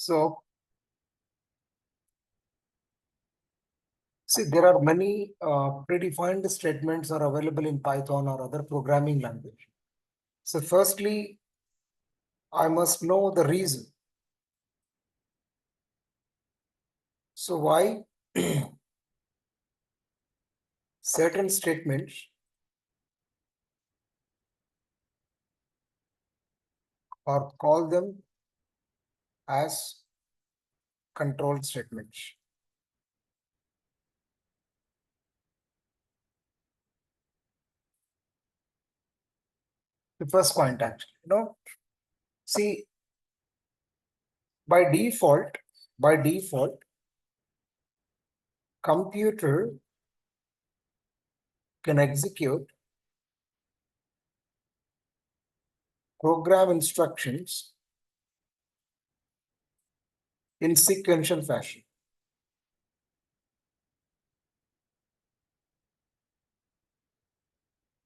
So, see, there are many predefined statements are available in Python or other programming language. So, firstly, I must know the reason. So, why certain statements or call them as control statements. The first point, actually, see, by default, computer can execute program instructions in sequential fashion.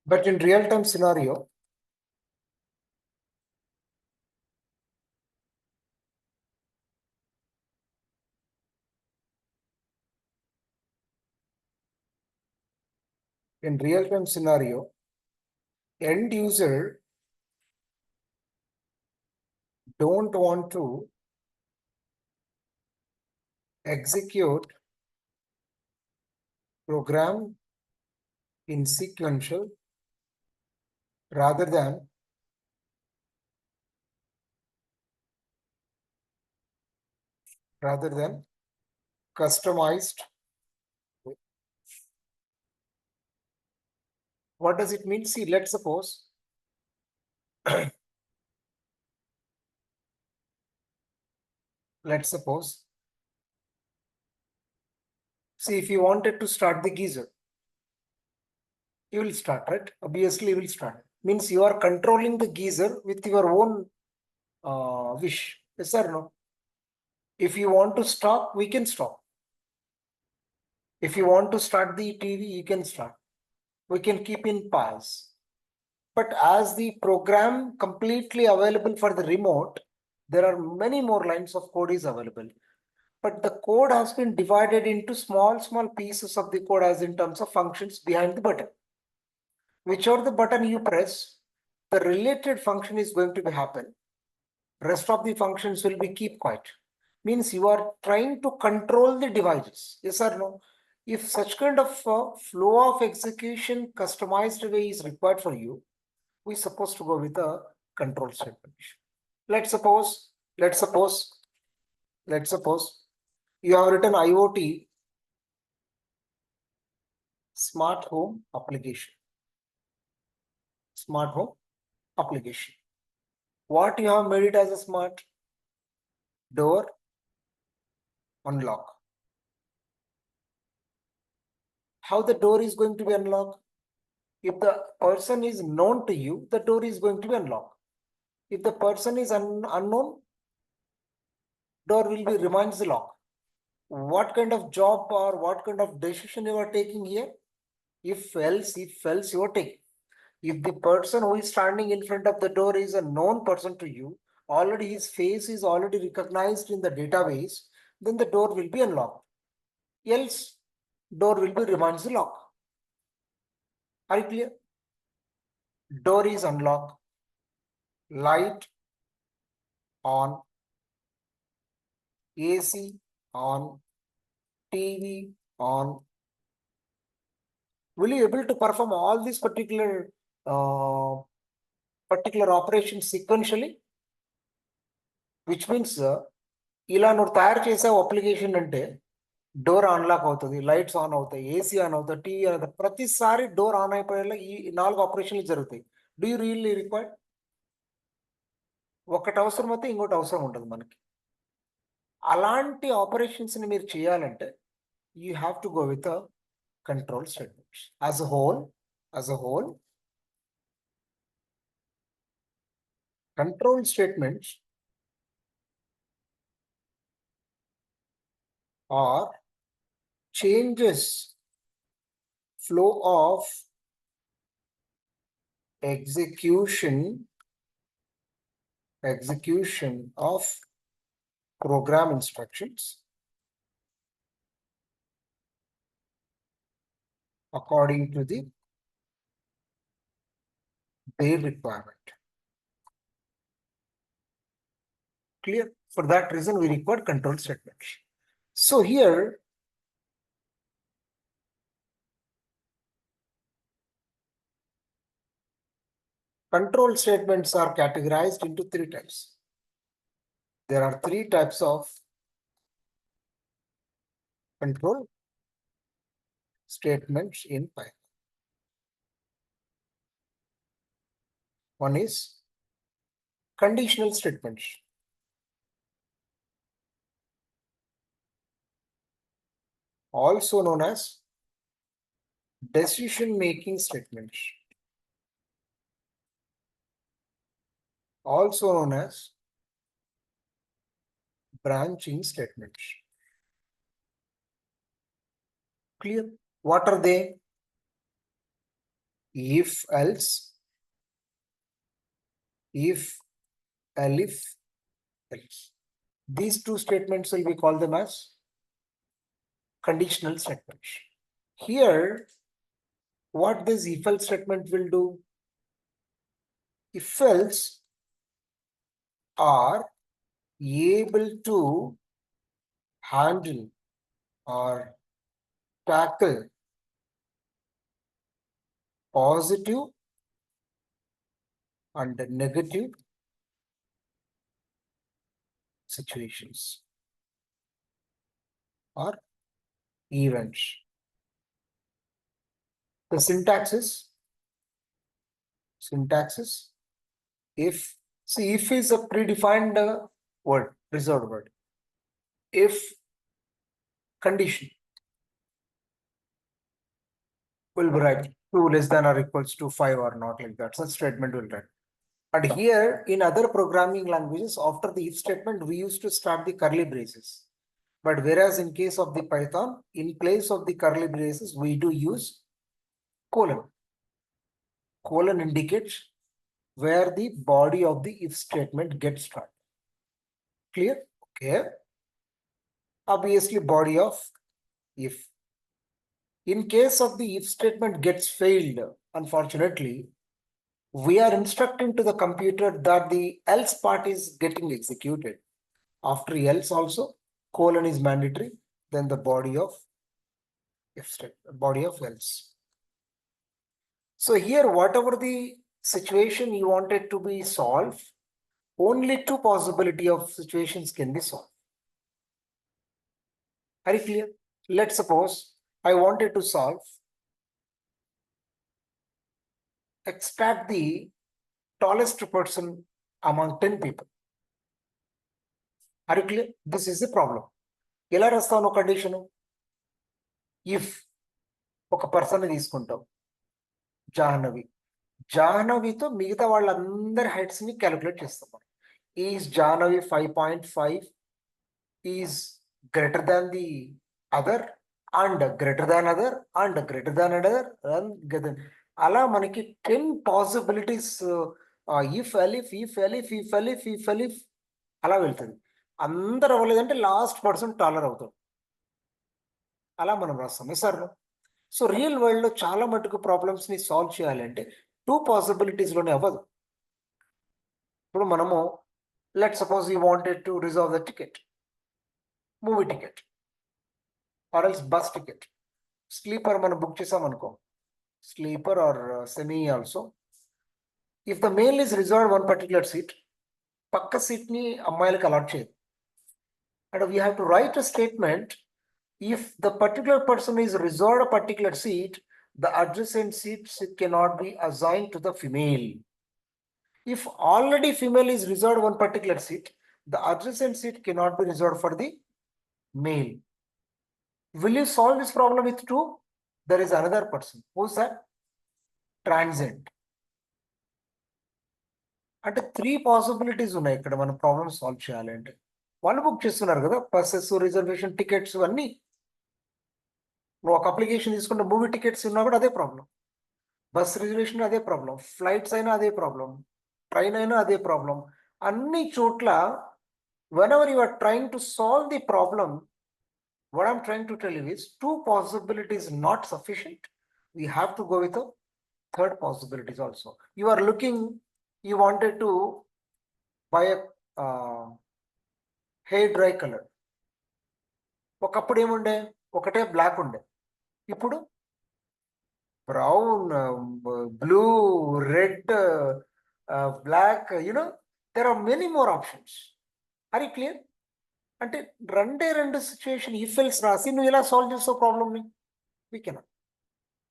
But in real-time scenario, end user don't want to execute program in sequential rather than customized. What does it mean? See, let's suppose see, if you wanted to start the geyser, you will start, right? Obviously, you will start. Means you are controlling the geyser with your own wish. Yes or no? If you want to stop, we can stop. If you want to start the TV, you can start. We can keep in pause. But as the program completely available for the remote, there are many more lines of code is available. But the code has been divided into small pieces of the code as in terms of functions behind the button. Whichever the button you press, the related function is going to be happen. Rest of the functions will be keep quiet. Means you are trying to control the devices. Yes or no? If such kind of flow of execution customized way is required for you, we're supposed to go with a control statement. Let's suppose you have written IoT smart home application. What you have made it as a smart? Door unlock. How the door is going to be unlocked? If the person is known to you, the door is going to be unlocked. If the person is unknown, door will be remains locked. What kind of job or what kind of decision you are taking here? If else you are taking. If the person who is standing in front of the door is a known person to you, already his face is already recognized in the database, then the door will be unlocked. Else, door will be remains locked. Are you clear? Door is unlocked, light on, AC on, TV on. Will you able to perform all these particular operations sequentially? Which means ఇలా నువ్వు తయారు చేసావు application అంటే door unlock అవుతుంది, lights on అవుతాయి, AC on అవుతుంది, TV on అవుతుంది, ప్రతిసారి డోర్ ఆన్ అయిపోయేలా ఈ 4 ఆపరేషన్లు జరుగుతాయి. Do you really required? ఒకటి అవసరం అయితే ఇంకోటి అవసరం ఉండదు మనకి. అలాంటి ఆపరేషన్స్ ని మీరు చేయాలంటే you have to go with control statements. As a whole, control statements are changes flow of execution of program instructions according to their requirement. Clear? For that reason, we require control statements. So here, control statements are categorized into three types. There are three types of control statements in Python. One is conditional statements. Also known as decision-making statements. Also known as branching statements. Clear? What are they? If else, if elif else. These two statements will be called them as conditional statements. Here, what this if else statement will do? If else are able to handle or tackle positive and negative situations or events. The syntax is if. See, if is a predefined word, reserved word. If condition will be right 2 less than or equals to 5 or not, like that. Such statement will write. And here in other programming languages, after the if statement, we used to start the curly braces. But whereas in case of the Python, in place of the curly braces, we do use colon. Colon indicates where the body of the if statement gets started. Clear? Okay. Obviously, body of if. In case of the if statement gets failed, unfortunately, we are instructing to the computer that the else part is getting executed. After else also, colon is mandatory, then the body of if statement, body of else. So here, whatever the situation you wanted to be solved, only two possibility of situations can be solved. Are you clear? Let's suppose I wanted to solve, extract the tallest person among 10 people. Are you clear? This is the problem. ఎలా రాస్తాను condition? If ఒక person తీసుకుంటాం, జాహ్నవితో మిగతా వాళ్ళందరి heights ని calculate చేస్తాం మనం. Is Jahnavi 5.5 is greater than the other and greater than other and greater than other and అలా మనకి 10 పాసిబిలిటీస్ ఇఫ్ ఎలిఫ్ అలా వెళ్తుంది. అందరు అవ్వలేదంటే లాస్ట్ పర్సన్ టాలర్ అవుతాడు. అలా మనం రాస్తాం సార్. సో రియల్ వరల్డ్ లో చాలా మటుకు ప్రాబ్లమ్స్ ని సాల్వ్ చేయాలంటే 2 పాసిబిలిటీస్ లోనే అవ్వదు. ఇప్పుడు మనము let suppose you wanted to reserve the ticket, movie ticket or else bus ticket. Sleeper మనం బుక్ చేసాం అనుకో, sleeper or semi also. If the male is reserved one particular seat, పక్క సీట్ ని అమ్మాయిలకు అలాట్ చేయదు. And we have to write a statement, if the particular person is reserved a particular seat, the adjacent seats cannot be assigned to the female. If already female is reserved one particular seat, the adjacent seat cannot be reserved for the male. Will you solve this problem with 2? There is another person. Who's that? Transient. అంటే 3 possibilities ఉన్నాయి ఇక్కడ మన problem solve చేయాలంటే. వాళ్ళు book చేస్తున్నారు కదా, buses, reservation tickets అన్నీ. నువ్వు ఒక అప్లికేషన్ తీసుకుంటే మూవీ టికెట్స్ ఉన్నా కూడా అదే ప్రాబ్లం, బస్ రిజర్వేషన్ అదే ప్రాబ్లం, ఫ్లైట్స్ అయినా అదే ప్రాబ్లం, ట్రైన్ అయినా అదే ప్రాబ్లం. అన్ని చోట్ల whenever you are trying to solve the problem, what I'm trying to tell you is two possibilities not sufficient. We have to go with a third possibilities also. You are looking, you wanted to buy a hair dry color. ఒకప్పుడు ఏముండే ఒకటే black ఉండే, ఇప్పుడు brown, blue, red, black, there are many more options. Are you clear? అంటే రెండు situation if else రాసి నువ్వు ఎలా సాల్వ్ చేస్తావు ప్రాబ్లమ్ని? We cannot.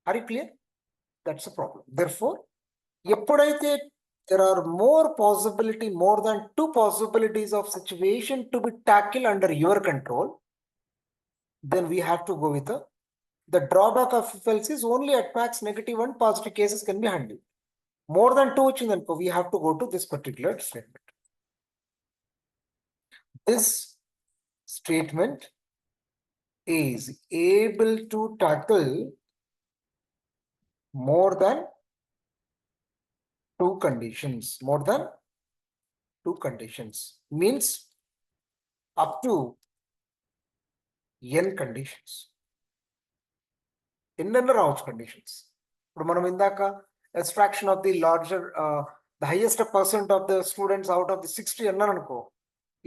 Are you clear? That's a problem. Therefore ఎప్పుడైతే there are more than two possibilities of situation to be tackled under your control, then we have to go with the drawback of if else is only at max -1 positive cases can be handled. More than two, we have to go to this particular statement. This statement is able to tackle more than two conditions. More than two conditions means up to n conditions. ఎన్నెన్న రావచ్చు conditions. ఇప్పుడు మనం ఇందాక extraction of the larger the highest percent of the students out of the 60 అన్నాను అనుకో,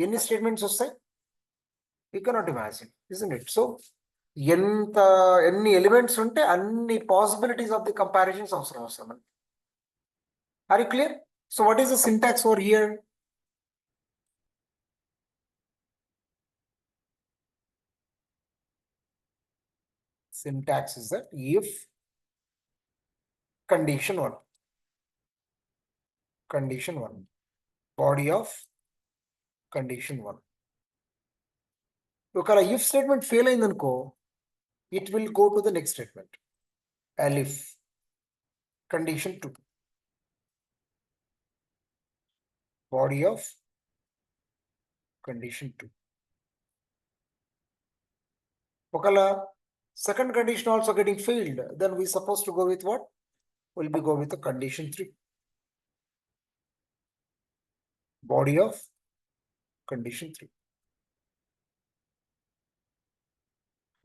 ఎన్ని statements వస్తాయి? You cannot imagine, isn't it? So ఎన్ని ఎలిమెంట్స్ ఉంటే అన్ని పాసిబిలిటీస్ ఆఫ్ ది కంపారిజన్స్ అవసరం. Are you clear? So what is the syntax over here? Syntax is that if condition 1, body of condition 1. ఒకవేళ if statement fail అయిందనుకో, it will go to the next statement. Elif condition 2, body of condition 2. ఒకవేళ second condition also getting failed, then we supposed to go with what? Will be go with the condition 3, body of condition 3.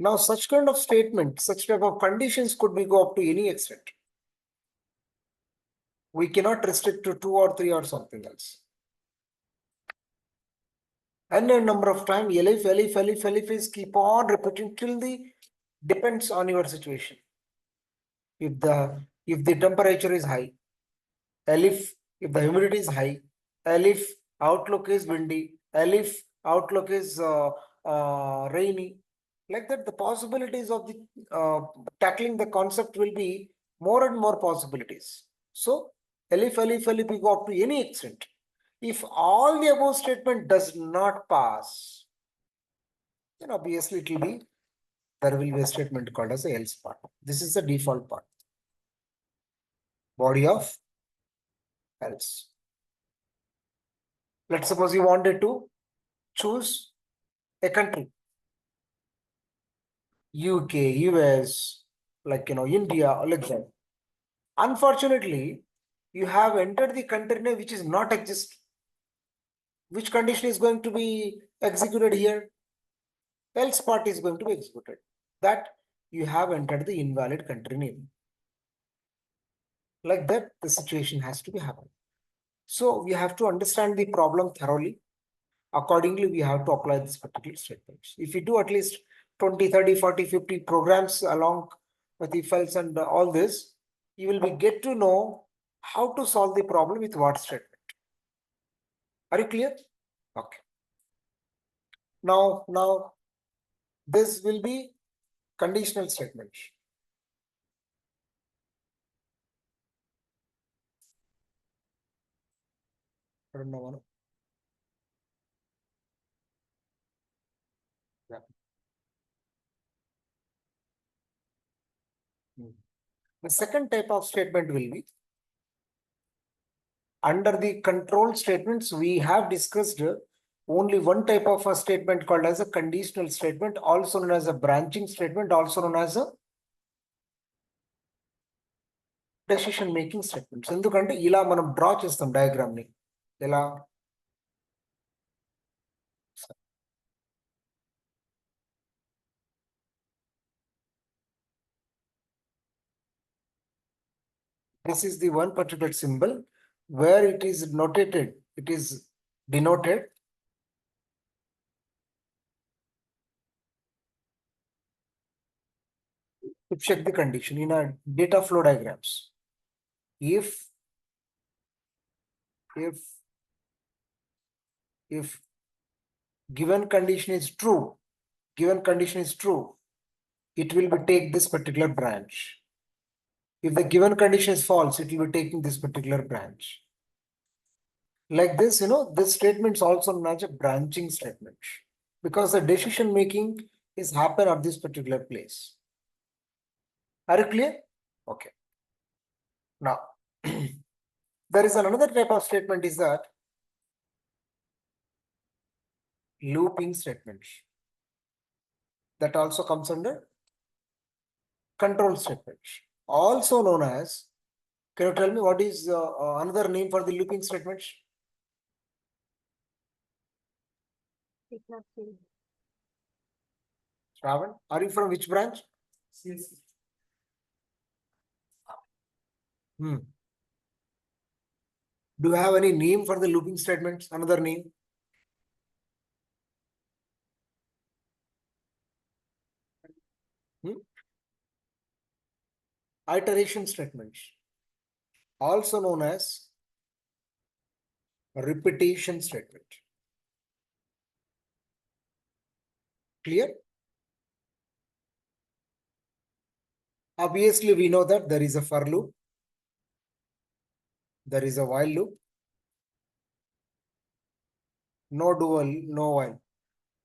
Now such kind of statement, such type of conditions could be go up to any extent. We cannot restrict to 2 or 3 or something else. And a number of times elif is keep on repeating till the depends on your situation. If the temperature is high, elif if the humidity is high, elif outlook is windy, elif outlook is rainy. Like that, the possibilities of the tackling the concept will be more and more possibilities. So elif we go up to any extent. If all the above statement does not pass, then obviously it will be, there will be a statement called as the else part. This is the default part, body of else. Let's suppose you wanted to choose a country, UK, US, like India, like that. Unfortunately, you have entered the country name which is not exist. Which condition is going to be executed here? Else part is going to be executed. That you have entered the invalid country name. Like that, the situation has to be happening. So we have to understand the problem thoroughly. Accordingly, we have to apply this particular statement. If you do at least 20, 30, 40, 50 programs along with if else and all this, you will be get to know how to solve the problem with what statement. Are you clear? Okay. Now this will be conditional statement. I don't know. Yeah. The second type of statement will be under the control statements. We have discussed only one type of a statement called as a conditional statement, also known as a branching statement, also known as a decision making statements. ఎందుకంటే ఇలా మనం draw చేస్తాం diagram ని. ఎలా This is the one particular symbol where it is notated, it is denoted. To check the condition in our data flow diagrams. If given condition is true, it will be take this particular branch. If the given condition is false, it will be taking this particular branch. Like this, this statement is also known as a branching statement because the decision making is happen at this particular place. Are you clear? Okay. Now, there is another type of statement is that looping statement. That also comes under control statement. Also known as, can you tell me what is another name for the looping statement? Shravan, are you from which branch? Yes. Do you have any name for the looping statements? Another name? Iteration statements, also known as repetition statement. Clear? Obviously, we know that there is a for loop, there is a while loop, no do, no while,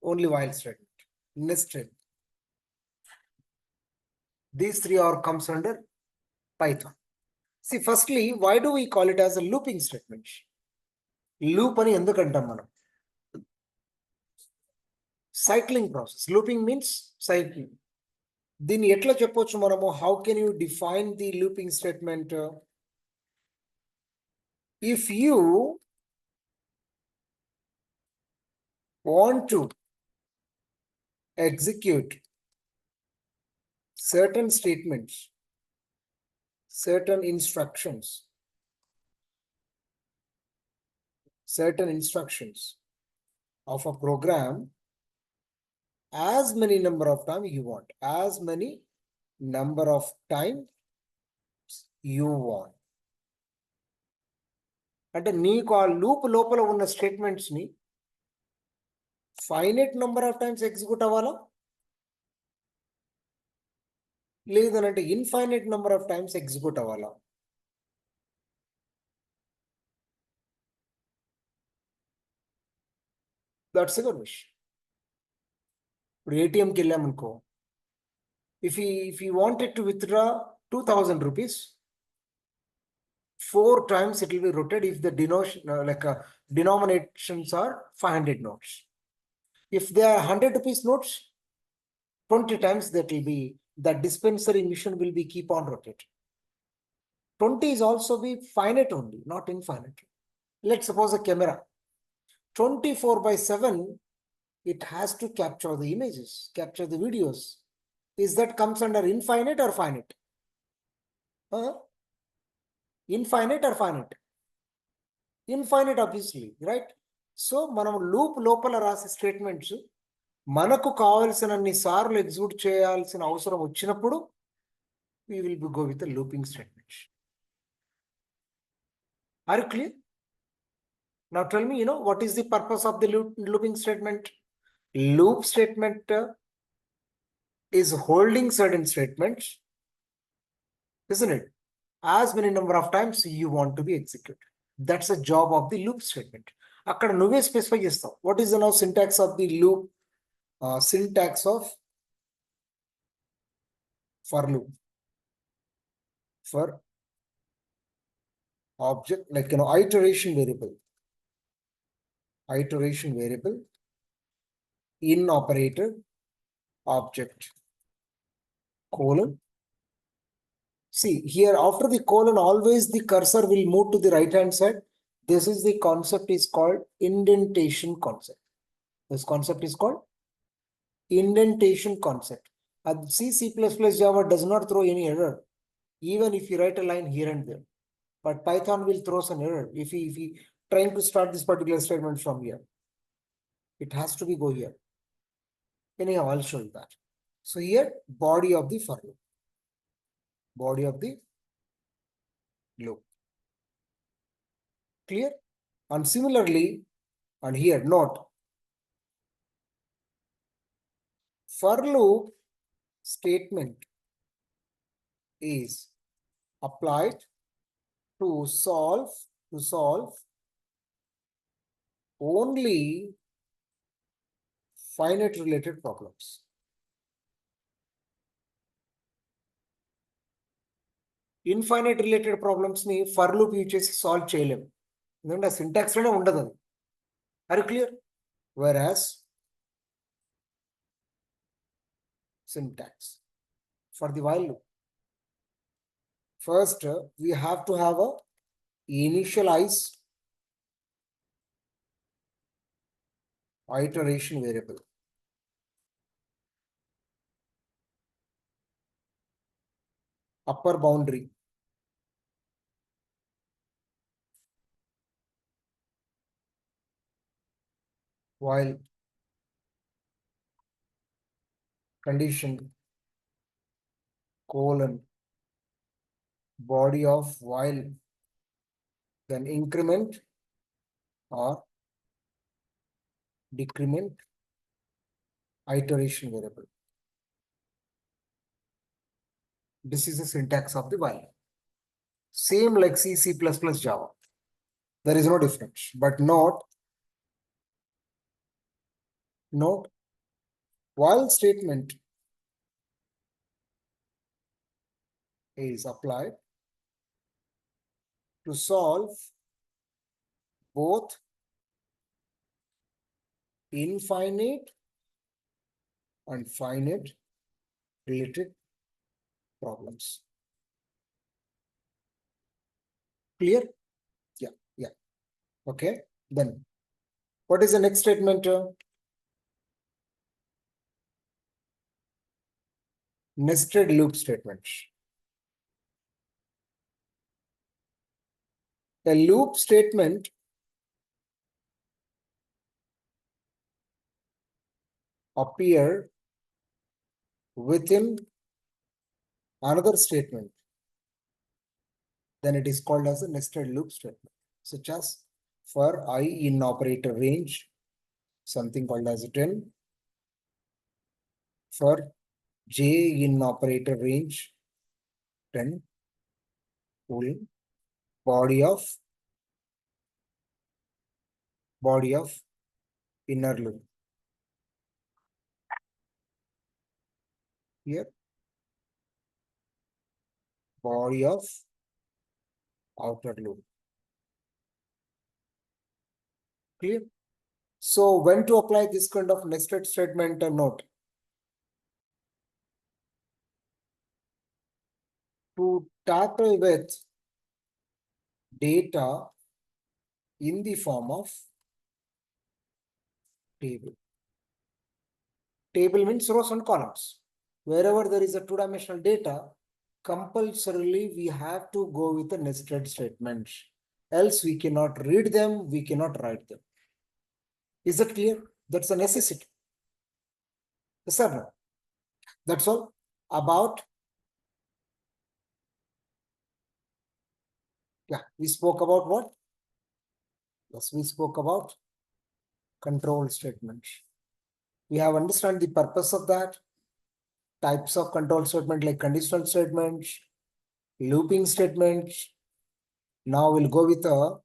only while statement, nested. These three are comes under Python. See, firstly, why do we call it as a looping statement? Loop ani endukantam manam. Cycling process. Looping means cycling. దీన్ని ఎట్లా చెప్పొచ్చు మనము? How can you define the looping statement? If you want to execute certain statements, certain instructions of a program, as many number of times you want, అంటే నీకు ఆ loop లోపల ఉన్న statements ని finite number of times execute అవ్వాలా, లేదనంటే infinite number of times execute అవ్వాలా? That's a good విషయం. ఇప్పుడు ఏటీఎంకి వెళ్ళామనుకో, if he wanted to withdraw 2,000 rupees, 4 times it will be rotated if the denominations are 500 notes. If they are 100 rupees notes, 20 times that will be, the dispensary mission will be keep on rotating. 20 is also be finite only, not infinite. Let's suppose a camera, 24/7, it has to capture the images, capture the videos. Is that comes under infinite or finite? Infinite or finite? Infinite, obviously, right? So మనం loop లోపల రాసే statements మనకు కావాల్సినన్ని సార్లు execute చేయాల్సిన అవసరం వచ్చినప్పుడు we will go with the looping statements. Are you clear? Now tell me, what is the purpose of the looping statement? Loop statement is holding certain statements, isn't it? As many number of times you want to be executed. That's the job of the loop statement. అక్కడ నువ్వే specify చేస్తావు. What is the now syntax of the loop? Syntax of for loop. For object, like iteration variable, in operator, object, colon. See here, after the colon, always the cursor will move to the right hand side. This is the concept is called indentation concept. This concept is called indentation concept. And C++ Java does not throw any error. even if you write a line here and there. But Python will throw some error if he trying to start this particular statement from here. It has to be go here. Anyhow, I'll show you that. So here, body of the for loop. Body of the loop. Clear? And similarly, and here, note, for loop statement is applied to solve only finite related problems. Infinite related problems ni for loop use చేసి solve చేయలేం. ఎందుకంటే syntax లోనే ఉండదు అది. Are you clear? Whereas syntax for the while loop, first we have to have a initialize iteration variable. Upper boundary. While condition colon body of while, then increment or decrement iteration variable. This is the syntax of the while. Same like C, C++, Java. There is no difference. But note while statement is applied to solve both infinite and finite related problems. Clear? Yeah. Okay. Then what is the next statement? Nested loop statement. A loop statement appear within another statement, then it is called as a nested loop statement, such as for I in operator range, something called as a 10. For j in operator range, 10. Full body of inner loop. Here, body of outer loop. Clear? So when to apply this kind of nested statement, note. To tackle with data in the form of table. Table means rows and columns. Wherever there is a two-dimensional data, compulsorily we have to go with the nested statements. Else we cannot read them, we cannot write them. Is that clear? That's a necessity. Yes or no? That's all about. Yeah, we spoke about what? Yes, we spoke about control statements. We have understand the purpose of that. Types of control statement like conditional statements, looping statements. Now we'll go with a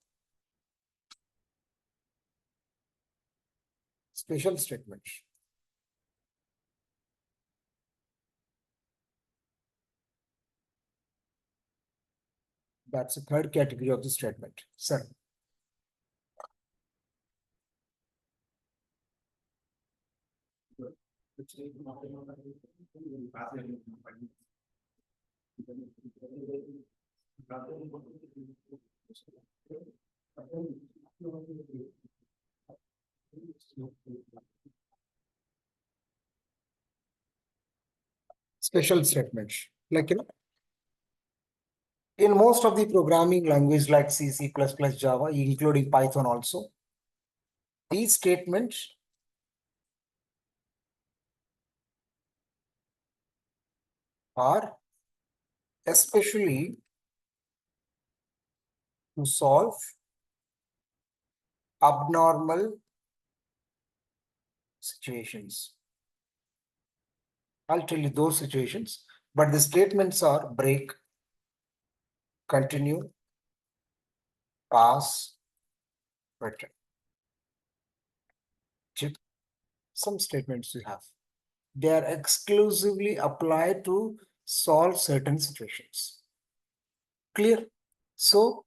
special statements. That's the third category of the statement. Sir. Special statements, like in most of the programming language like C, C++, Java, including Python also, these statements are especially to solve abnormal situations. I'll tell you those situations, but the statements are break, continue, pass, return. Check. Some statements you have. They are exclusively applied to solve certain situations. Clear? So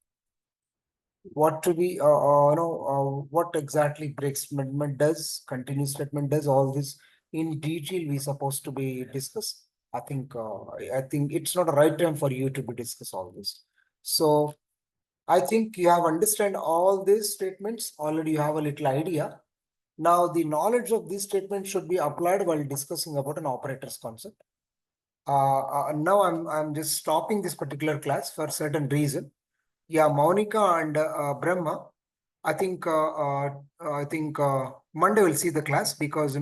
what to be what exactly break statement does, continue statement does, all this in detail we supposed to be discussed. I think it's not a right time for you to be discuss all this. So I think you have understand all these statements already. You have a little idea. Now the knowledge of these statements should be applied while discussing about an operators concept. Now I'm just stopping this particular class for certain reason. Yeah, Monica and Brahma. I think Monday we'll see the class because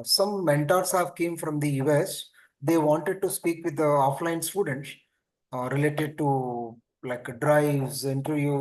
some mentors have came from the US. They wanted to speak with the offline students related to like drives, interviews.